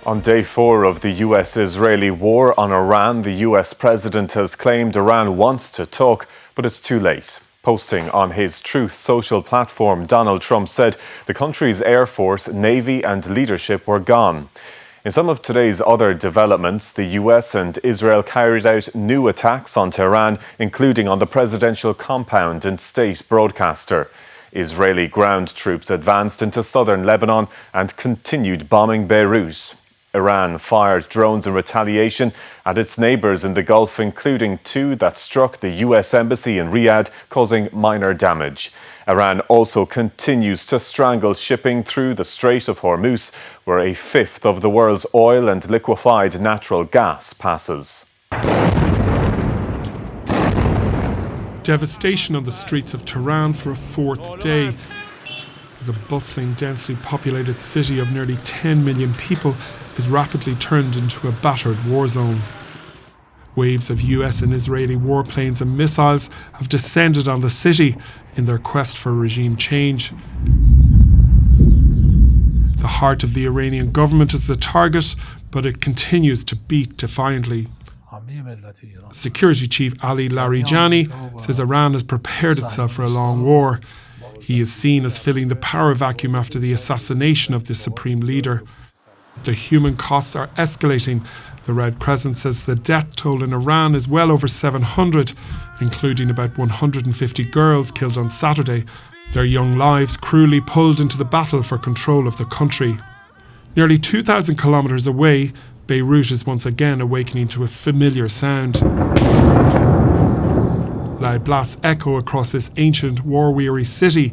On day 4 of the US-Israeli war on Iran, the US president has claimed Iran wants to talk, but it's too late. Posting on his Truth social platform, Donald Trump said the country's Air Force, Navy and leadership were gone. In some of today's other developments, the US and Israel carried out new attacks on Tehran, including on the presidential compound and state broadcaster. Israeli ground troops advanced into southern Lebanon and continued bombing Beirut. Iran fired drones in retaliation at its neighbours in the Gulf, including 2 that struck the US Embassy in Riyadh, causing minor damage. Iran also continues to strangle shipping through the Strait of Hormuz, where a fifth of the world's oil and liquefied natural gas passes. Devastation on the streets of Tehran for a 4th day, as a bustling, densely populated city of nearly 10 million people is rapidly turned into a battered war zone. Waves of US and Israeli warplanes and missiles have descended on the city in their quest for regime change. The heart of the Iranian government is the target, but it continues to beat defiantly. Security Chief Ali Larijani says Iran has prepared itself for a long war. He is seen as filling the power vacuum after the assassination of the supreme leader. The human costs are escalating. The Red Crescent says the death toll in Iran is well over 700, including about 150 girls killed on Saturday, their young lives cruelly pulled into the battle for control of the country. Nearly 2,000 kilometres away, Beirut is once again awakening to a familiar sound. Loud blasts echo across this ancient, war-weary city.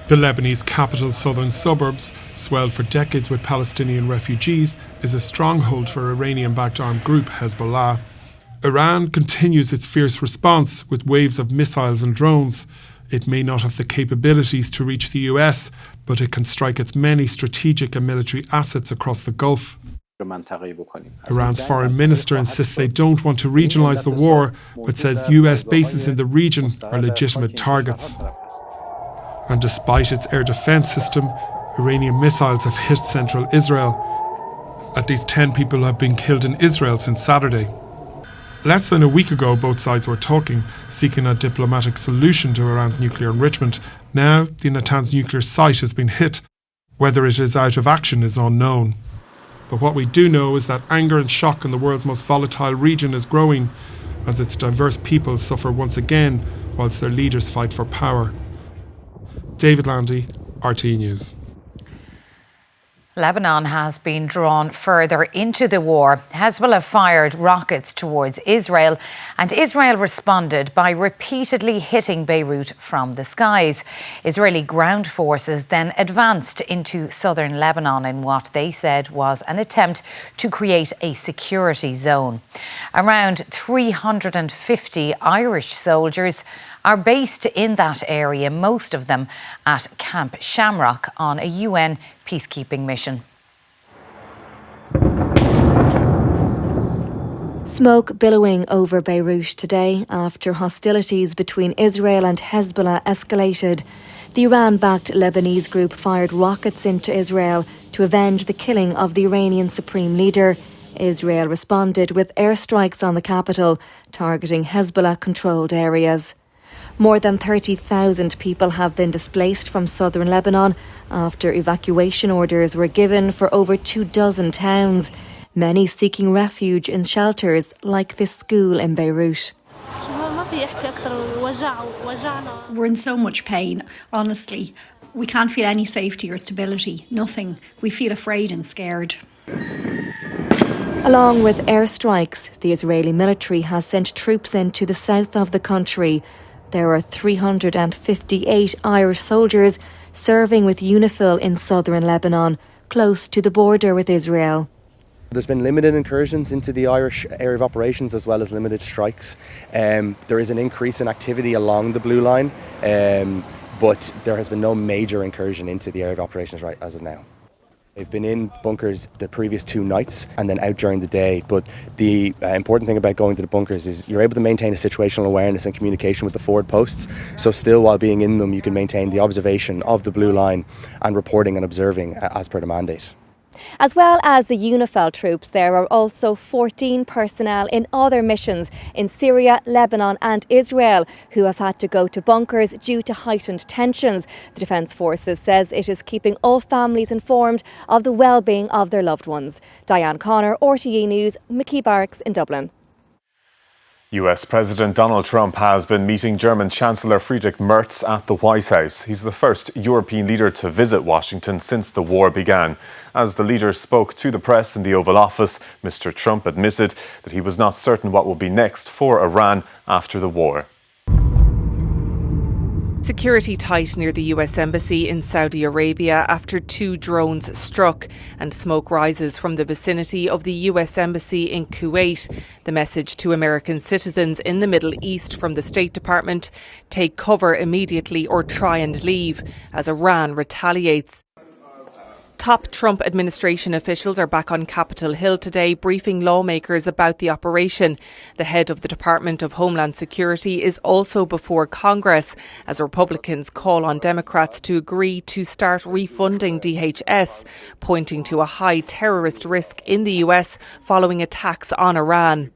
The Lebanese capital's southern suburbs, swelled for decades with Palestinian refugees, is a stronghold for Iranian-backed armed group Hezbollah. Iran continues its fierce response with waves of missiles and drones. It may not have the capabilities to reach the US, but it can strike its many strategic and military assets across the Gulf. Iran's foreign minister insists they don't want to regionalise the war, but says US bases in the region are legitimate targets. And despite its air defence system, Iranian missiles have hit central Israel. At least 10 people have been killed in Israel since Saturday. Less than a week ago, both sides were talking, seeking a diplomatic solution to Iran's nuclear enrichment. Now, the Natanz nuclear site has been hit. Whether it is out of action is unknown. But what we do know is that anger and shock in the world's most volatile region is growing, as its diverse peoples suffer once again, whilst their leaders fight for power. David Landy, RTE News. Lebanon has been drawn further into the war. Hezbollah fired rockets towards Israel, and Israel responded by repeatedly hitting Beirut from the skies. Israeli ground forces then advanced into southern Lebanon in what they said was an attempt to create a security zone. Around 350 Irish soldiers are based in that area, most of them at Camp Shamrock on a UN peacekeeping mission. Smoke billowing over Beirut today after hostilities between Israel and Hezbollah escalated. The Iran-backed Lebanese group fired rockets into Israel to avenge the killing of the Iranian supreme leader. Israel responded with airstrikes on the capital, targeting Hezbollah-controlled areas. More than 30,000 people have been displaced from southern Lebanon after evacuation orders were given for over 24 towns, many seeking refuge in shelters like this school in Beirut. We're in so much pain, honestly. We can't feel any safety or stability, nothing. We feel afraid and scared. Along with airstrikes, the Israeli military has sent troops into the south of the country. There are 358 Irish soldiers serving with UNIFIL in southern Lebanon, close to the border with Israel. There's been limited incursions into the Irish area of operations as well as limited strikes. There is an increase in activity along the blue line, but there has been no major incursion into the area of operations right as of now. They've been in bunkers the previous 2 nights and then out during the day. But the important thing about going to the bunkers is you're able to maintain a situational awareness and communication with the forward posts. So still while being in them, you can maintain the observation of the blue line and reporting and observing as per the mandate. As well as the UNIFIL troops, there are also 14 personnel in other missions in Syria, Lebanon and Israel who have had to go to bunkers due to heightened tensions. The Defence Forces says it is keeping all families informed of the well-being of their loved ones. Diane Connor, RTE News, McKee Barracks in Dublin. US President Donald Trump has been meeting German Chancellor Friedrich Merz at the White House. He's the first European leader to visit Washington since the war began. As the leader spoke to the press in the Oval Office, Mr. Trump admitted that he was not certain what will be next for Iran after the war. Security tight near the US Embassy in Saudi Arabia after 2 drones struck, and smoke rises from the vicinity of the US Embassy in Kuwait. The message to American citizens in the Middle East from the State Department: take cover immediately or try and leave, as Iran retaliates. Top Trump administration officials are back on Capitol Hill today, briefing lawmakers about the operation. The head of the Department of Homeland Security is also before Congress, as Republicans call on Democrats to agree to start refunding DHS, pointing to a high terrorist risk in the US following attacks on Iran.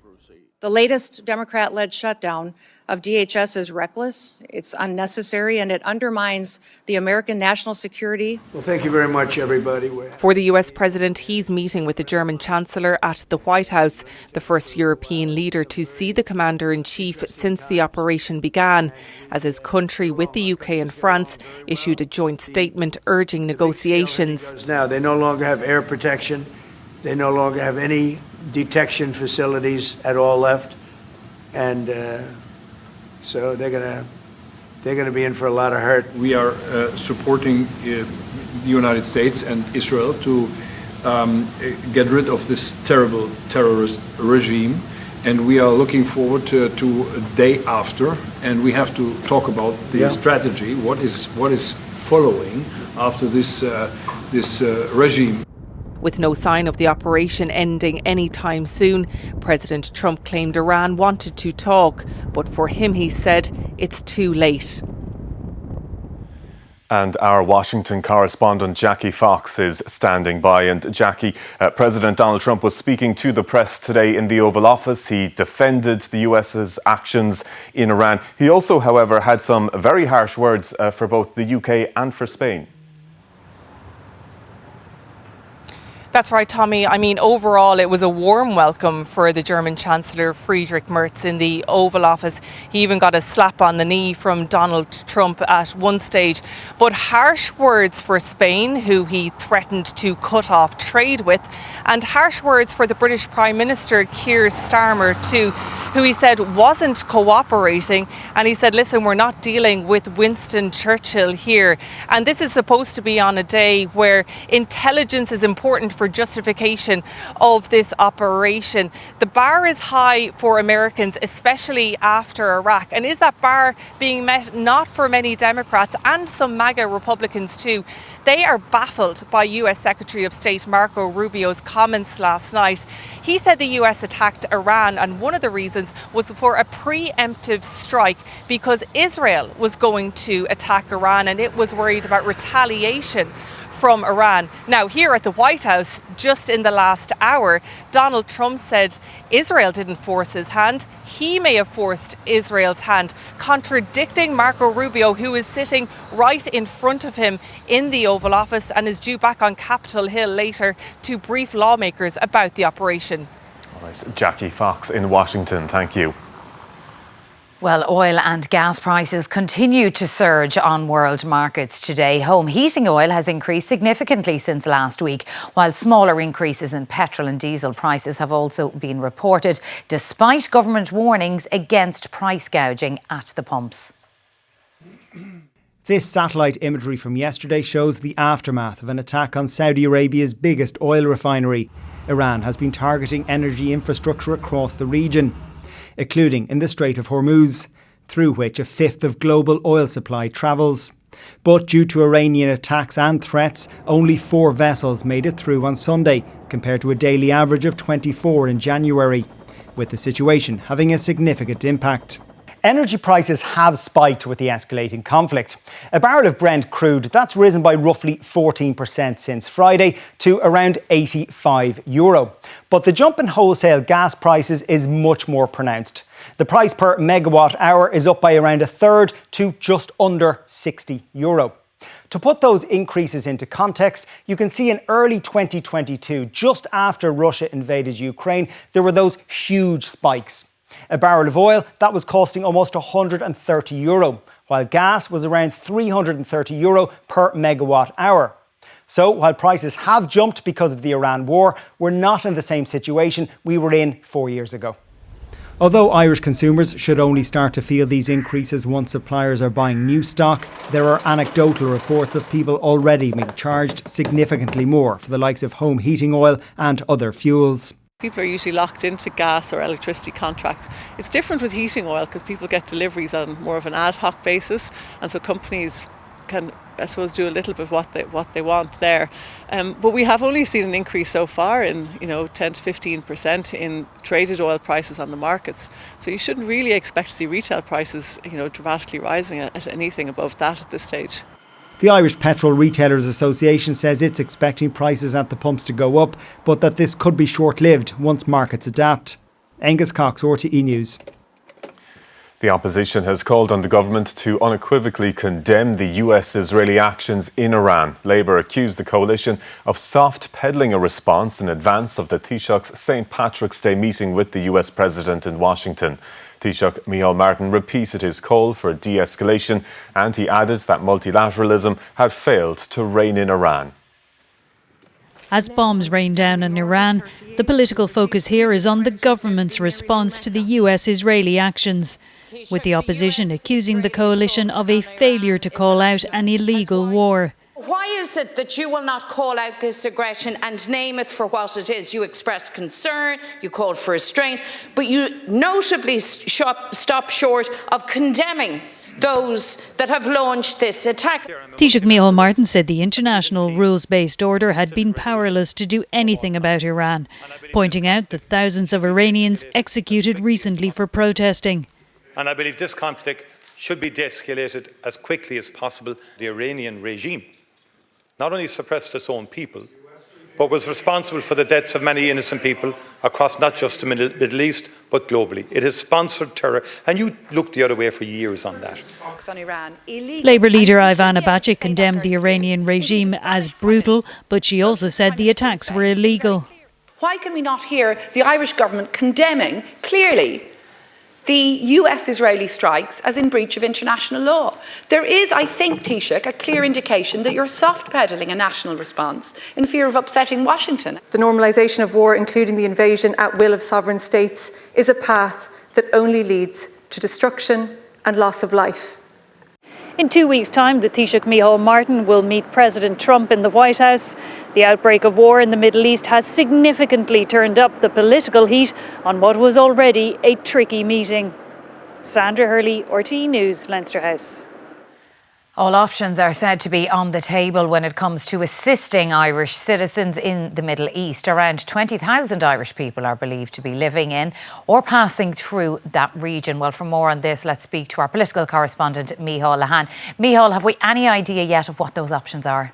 The latest Democrat-led shutdown of DHS is reckless, it's unnecessary, and it undermines the American national security. Well, thank you very much, everybody. For the US president, he's meeting with the German Chancellor at the White House, the first European leader to see the Commander-in-Chief since the operation began, as his country, with the UK and France, issued a joint statement urging negotiations. Now, they no longer have air protection. They no longer have any detection facilities at all left. And so they're gonna be in for a lot of hurt. We are supporting the United States and Israel to get rid of this terrible terrorist regime, and we are looking forward to a day after, and we have to talk about the strategy. What is following after this regime? With no sign of the operation ending anytime soon, President Trump claimed Iran wanted to talk, but for him, he said, it's too late. And our Washington correspondent Jackie Fox is standing by. And Jackie, President Donald Trump was speaking to the press today in the Oval Office. He defended the US's actions in Iran. He also, however, had some very harsh words for both the UK and for Spain. That's right, Tommy. I mean, overall, it was a warm welcome for the German Chancellor Friedrich Merz in the Oval Office. He even got a slap on the knee from Donald Trump at one stage. But harsh words for Spain, who he threatened to cut off trade with, and harsh words for the British Prime Minister Keir Starmer too, who he said wasn't cooperating. And he said, listen, we're not dealing with Winston Churchill here. And this is supposed to be on a day where intelligence is important for justification of this operation. The bar is high for Americans, especially after Iraq. And is that bar being met? Not for many Democrats and some MAGA Republicans too. They are baffled by US Secretary of State Marco Rubio's comments last night. He said the US attacked Iran, and one of the reasons was for a preemptive strike because Israel was going to attack Iran and it was worried about retaliation from Iran. Now, here at the White House, just in the last hour, Donald Trump said Israel didn't force his hand. He may have forced Israel's hand, contradicting Marco Rubio, who is sitting right in front of him in the Oval Office and is due back on Capitol Hill later to brief lawmakers about the operation. All right, Jackie Fox in Washington, thank you. Well, oil and gas prices continue to surge on world markets today. Home heating oil has increased significantly since last week, while smaller increases in petrol and diesel prices have also been reported, despite government warnings against price gouging at the pumps. This satellite imagery from yesterday shows the aftermath of an attack on Saudi Arabia's biggest oil refinery. Iran has been targeting energy infrastructure across the region, including in the Strait of Hormuz, through which a fifth of global oil supply travels. But due to Iranian attacks and threats, only 4 vessels made it through on Sunday, compared to a daily average of 24 in January, with the situation having a significant impact. Energy prices have spiked with the escalating conflict. A barrel of Brent crude, that's risen by roughly 14% since Friday to around €85. But the jump in wholesale gas prices is much more pronounced. The price per megawatt hour is up by around a third to just under €60. To put those increases into context, you can see in early 2022, just after Russia invaded Ukraine, there were those huge spikes. A barrel of oil, that was costing almost €130, while gas was around €330 per megawatt hour. So while prices have jumped because of the Iran war, we're not in the same situation we were in 4 years ago. Although Irish consumers should only start to feel these increases once suppliers are buying new stock, there are anecdotal reports of people already being charged significantly more for the likes of home heating oil and other fuels. People are usually locked into gas or electricity contracts. It's different with heating oil because people get deliveries on more of an ad hoc basis, and so companies can, I suppose, do a little bit what they want there. But we have only seen an increase so far in 10 to 15% in traded oil prices on the markets. So you shouldn't really expect to see retail prices dramatically rising at anything above that at this stage. The Irish Petrol Retailers Association says it's expecting prices at the pumps to go up, but that this could be short-lived once markets adapt. Angus Cox, RTE News. The opposition has called on the government to unequivocally condemn the US-Israeli actions in Iran. Labour accused the coalition of soft-pedalling a response in advance of the Taoiseach's St. Patrick's Day meeting with the US President in Washington. Taoiseach Micheál Martin repeated his call for de-escalation, and he added that multilateralism had failed to rein in Iran. As bombs rain down on Iran, the political focus here is on the government's response to the US-Israeli actions, with the opposition accusing the coalition of a failure to call out an illegal war. Why is it that you will not call out this aggression and name it for what it is? You express concern, you call for restraint, but you notably stop short of condemning those that have launched this attack. Taoiseach Micheál Martin said the international rules-based order had been powerless to do anything about Iran, pointing out the thousands of Iranians executed recently for protesting. And I believe this conflict should be de-escalated as quickly as possible. The Iranian regime not only suppressed its own people, but was responsible for the deaths of many innocent people across not just the Middle East, but globally. It has sponsored terror, and you looked the other way for years on that. Labour leader Ivana Bacik condemned the Iranian regime as brutal, but she also said the attacks were illegal. Why can we not hear the Irish government condemning clearly the US-Israeli strikes as in breach of international law? There is, I think, Taoiseach, a clear indication that you're soft-pedalling a national response in fear of upsetting Washington. The normalisation of war, including the invasion at will of sovereign states, is a path that only leads to destruction and loss of life. In 2 weeks' time, the Taoiseach Micheál Martin will meet President Trump in the White House. The outbreak of war in the Middle East has significantly turned up the political heat on what was already a tricky meeting. Sandra Hurley, RTE News, Leinster House. All options are said to be on the table when it comes to assisting Irish citizens in the Middle East. Around 20,000 Irish people are believed to be living in or passing through that region. Well, for more on this, let's speak to our political correspondent, Micheál Lehane. Micheál, have we any idea yet of what those options are?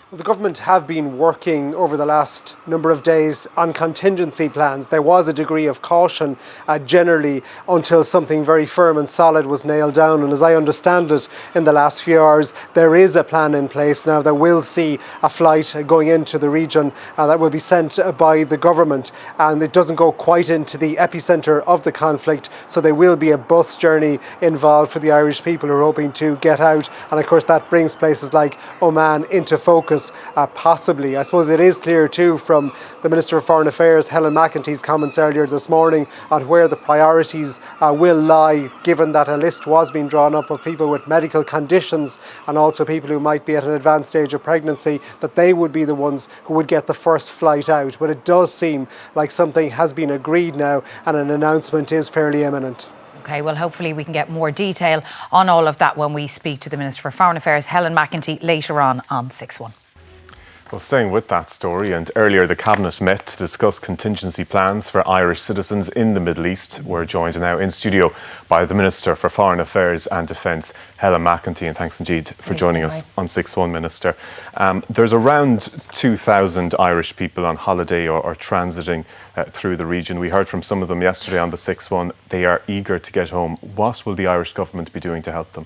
Well, the government have been working over the last number of days on contingency plans. There was a degree of caution generally until something very firm and solid was nailed down. And as I understand it, in the last few hours, there is a plan in place now that will see a flight going into the region that will be sent by the government. And it doesn't go quite into the epicentre of the conflict, so there will be a bus journey involved for the Irish people who are hoping to get out. And of course, that brings places like Oman into focus. Possibly. I suppose it is clear too from the Minister of Foreign Affairs, Helen McEntee's comments earlier this morning on where the priorities will lie, given that a list was being drawn up of people with medical conditions and also people who might be at an advanced stage of pregnancy, that they would be the ones who would get the first flight out. But it does seem like something has been agreed now and an announcement is fairly imminent. OK, well, hopefully we can get more detail on all of that when we speak to the Minister for Foreign Affairs, Helen McEntee, later on 6-1. Well, staying with that story, and earlier the Cabinet met to discuss contingency plans for Irish citizens in the Middle East. We're joined now in studio by the Minister for Foreign Affairs and Defence, Helen McEntee, and thanks indeed for joining us on 6-1, Minister. There's around 2,000 Irish people on holiday or transiting through the region. We heard from some of them yesterday on the 6-1. They are eager to get home. What will the Irish government be doing to help them?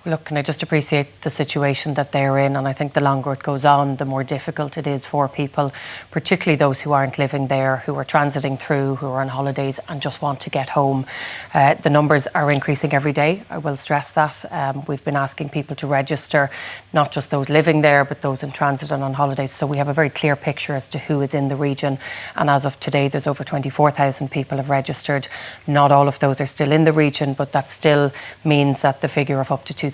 Look, can I just appreciate the situation that they're in, and I think the longer it goes on, the more difficult it is for people, particularly those who aren't living there, who are transiting through, who are on holidays and just want to get home. The numbers are increasing every day, I will stress that. We've been asking people to register, not just those living there, but those in transit and on holidays. So we have a very clear picture as to who is in the region. And as of today, there's over 24,000 people have registered. Not all of those are still in the region, but that still means that the figure of up to 2,000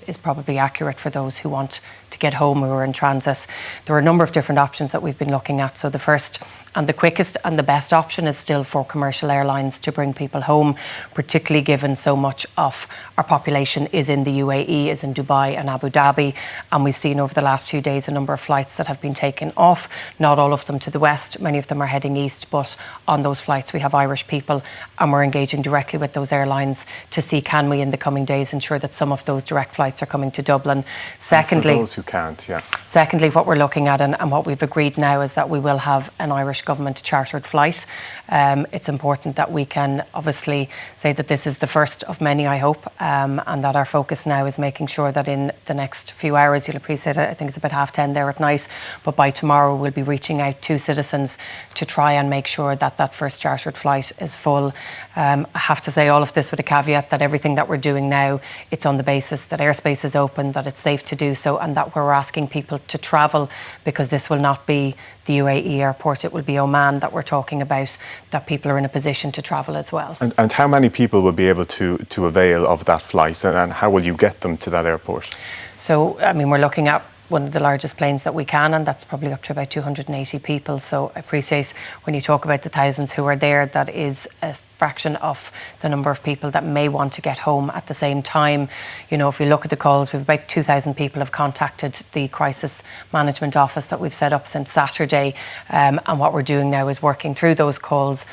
is probably accurate for those who want to get home, who are in transit. There are a number of different options that we've been looking at. So the first and the quickest and the best option is still for commercial airlines to bring people home, particularly given so much of our population is in the UAE, is in Dubai and Abu Dhabi. And we've seen over the last few days a number of flights that have been taken off, not all of them to the west, many of them are heading east, but on those flights we have Irish people, and we're engaging directly with those airlines to see, can we in the coming days ensure that some of those direct flights are coming to Dublin. Secondly, for those who can't, Secondly, what we're looking at and what we've agreed now is that we will have an Irish government chartered flight. It's important that we can obviously say that this is the first of many, I hope, and that our focus now is making sure that in the next few hours, you'll appreciate it, I think it's about 10:30 there at night, but by tomorrow we'll be reaching out to citizens to try and make sure that that first chartered flight is full. I have to say all of this with a caveat that everything that we're doing now, it's on the basis that airspace is open, that it's safe to do so, and that we're asking people to travel, because this will not be the UAE airport, it will be Oman that we're talking about, that people are in a position to travel as well. And how many people will be able to avail of that flight, and how will you get them to that airport? So, I mean, we're looking at one of the largest planes that we can, and that's probably up to about 280 people. So I appreciate when you talk about the thousands who are there, that is a fraction of the number of people that may want to get home at the same time. You know, if you look at the calls, we've about 2,000 people have contacted the crisis management office that we've set up since Saturday, and what we're doing now is working through those calls.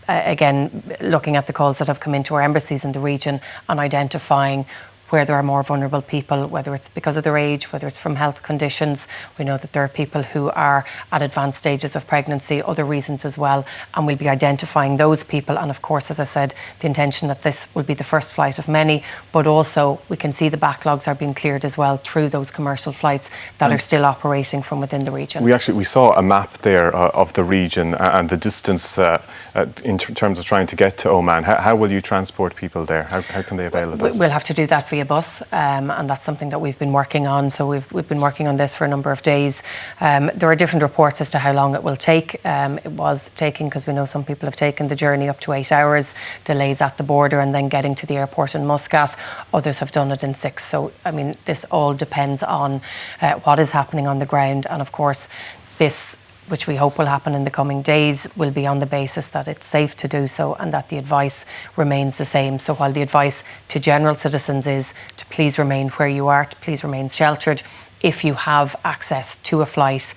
Again, looking at the calls that have come into our embassies in the region and identifying where there are more vulnerable people, whether it's because of their age, whether it's from health conditions. We know that there are people who are at advanced stages of pregnancy, other reasons as well, and we'll be identifying those people. And of course, as I said, the intention that this will be the first flight of many, but also we can see the backlogs are being cleared as well through those commercial flights that are still operating from within the region. We saw a map there of the region and the distance in terms of trying to get to Oman. How will you transport people there? How can they avail of that? We'll have to do that via bus, and that's something that we've been working on. So we've been working on this for a number of days. There are different reports as to how long it will take. It was taking, because we know some people have taken the journey up to 8 hours, delays at the border and then getting to the airport in Muscat. Others have done it in 6. So, I mean, this all depends on what is happening on the ground. And of course, this, which we hope will happen in the coming days, will be on the basis that it's safe to do so and that the advice remains the same. So while the advice to general citizens is to please remain where you are, to please remain sheltered, if you have access to a flight,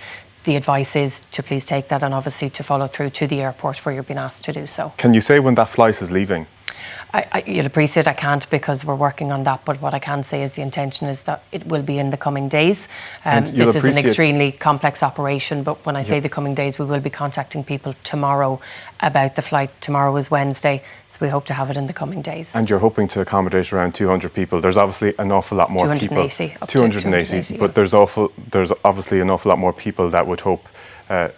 the advice is to please take that and obviously to follow through to the airport where you're being asked to do so. Can you say when that flight is leaving? You'll appreciate I can't, because we're working on that, but what I can say is the intention is that it will be in the coming days. This is an extremely complex operation, but when I say the coming days, we will be contacting people tomorrow about the flight. Tomorrow is Wednesday, so we hope to have it in the coming days. And you're hoping to accommodate around 200 people. There's obviously an awful lot more 280, people. 280, but there's obviously an awful lot more people that would hope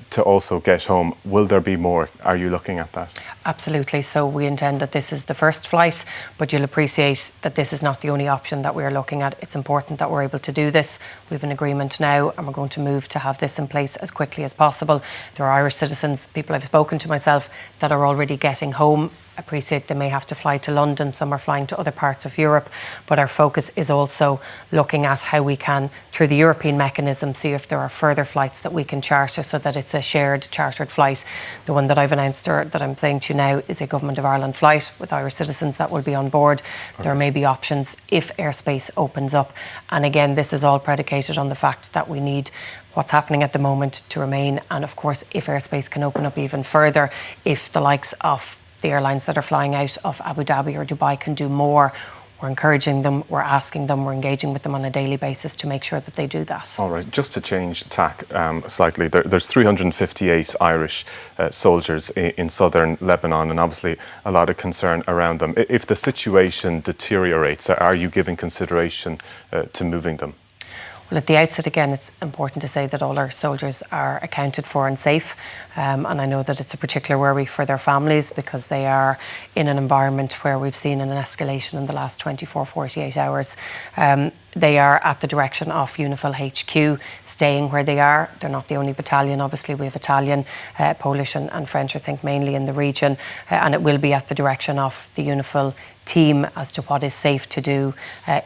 to also get home. Will there be more? Are you looking at that? Absolutely. So we intend that this is the first flight, but you'll appreciate that this is not the only option that we're looking at. It's important that we're able to do this. We have an agreement now, and we're going to move to have this in place as quickly as possible. There are Irish citizens, people I've spoken to myself, that are already getting home. I appreciate they may have to fly to London, some are flying to other parts of Europe, but our focus is also looking at how we can, through the European mechanism, see if there are further flights that we can charter so that it's a shared chartered flight. The one that I've announced, or that I'm saying to you now, is a Government of Ireland flight with Irish citizens that will be on board. Okay. There may be options if airspace opens up. And again, this is all predicated on the fact that we need what's happening at the moment to remain. And of course, if airspace can open up even further, if the likes of the airlines that are flying out of Abu Dhabi or Dubai can do more, we're encouraging them, we're asking them, we're engaging with them on a daily basis to make sure that they do that. All right, just to change tack slightly, there's 358 Irish soldiers in southern Lebanon, and obviously a lot of concern around them. If the situation deteriorates, are you giving consideration to moving them? Well, at the outset, again, it's important to say that all our soldiers are accounted for and safe. And I know that it's a particular worry for their families because they are in an environment where we've seen an escalation in the last 24, 48 hours. They are at the direction of UNIFIL HQ, staying where they are. They're not the only battalion. Obviously, we have Italian, Polish and French, I think, mainly in the region. And it will be at the direction of the UNIFIL team as to what is safe to do.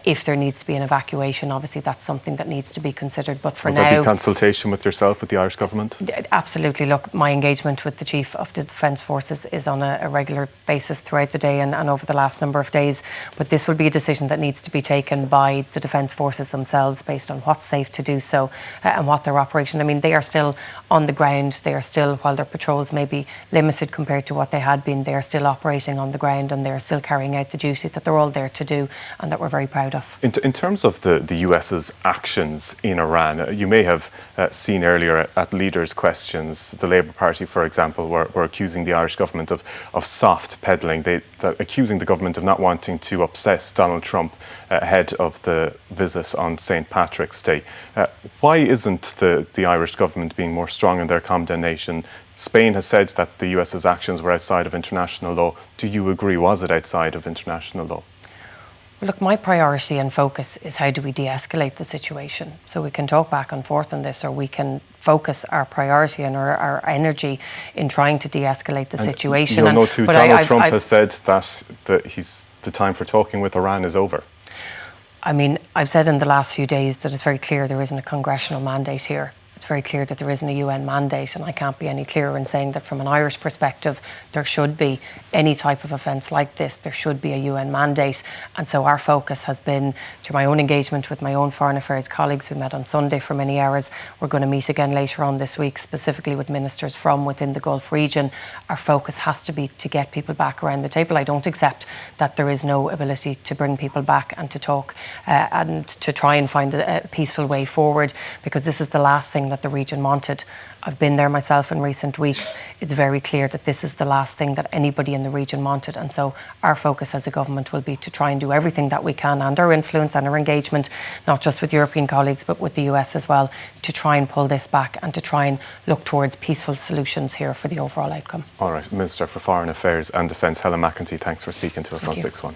If there needs to be an evacuation, obviously that's something that needs to be considered. But for now... Will there be consultation with yourself, with the Irish government? Absolutely. Look, my engagement with the Chief of the Defence Forces is on a regular basis throughout the day and over the last number of days. But this will be a decision that needs to be taken by the Defence Forces themselves based on what's safe to do so and what their operation. I mean, they are still on the ground. They are still, while their patrols may be limited compared to what they had been, they are still operating on the ground and they are still carrying out the duty that they're all there to do and that we're very proud of. In terms of the US's actions in Iran, you may have seen earlier at leaders' questions, the Labour Party, for example, were accusing the Irish government of soft pedalling, accusing the government of not wanting to upset Donald Trump ahead of the visit on St. Patrick's Day. Why isn't the Irish government being more strong in their condemnation? Spain has said that the US's actions were outside of international law. Do you agree? Was it outside of international law? Well, look, my priority and focus is how do we de-escalate the situation? So we can talk back and forth on this, or we can focus our priority and our energy in trying to de-escalate the situation. You'll know too, Donald Trump has said that the time for talking with Iran is over. I mean, I've said in the last few days that it's very clear there isn't a congressional mandate here. It's very clear that there isn't a UN mandate, and I can't be any clearer in saying that from an Irish perspective there should be any type of offence like this, there should be a UN mandate. And so our focus has been, through my own engagement with my own foreign affairs colleagues, we met on Sunday for many hours, we're going to meet again later on this week specifically with ministers from within the Gulf region. Our focus has to be to get people back around the table. I don't accept that there is no ability to bring people back and to talk and to try and find a peaceful way forward, because this is the last thing that the region wanted. I've been there myself in recent weeks. It's very clear that this is the last thing that anybody in the region wanted. And so our focus as a government will be to try and do everything that we can, and our influence and our engagement, not just with European colleagues, but with the US as well, to try and pull this back and to try and look towards peaceful solutions here for the overall outcome. All right, Minister for Foreign Affairs and Defence, Helen McEntee, thanks for speaking to us on 6-1.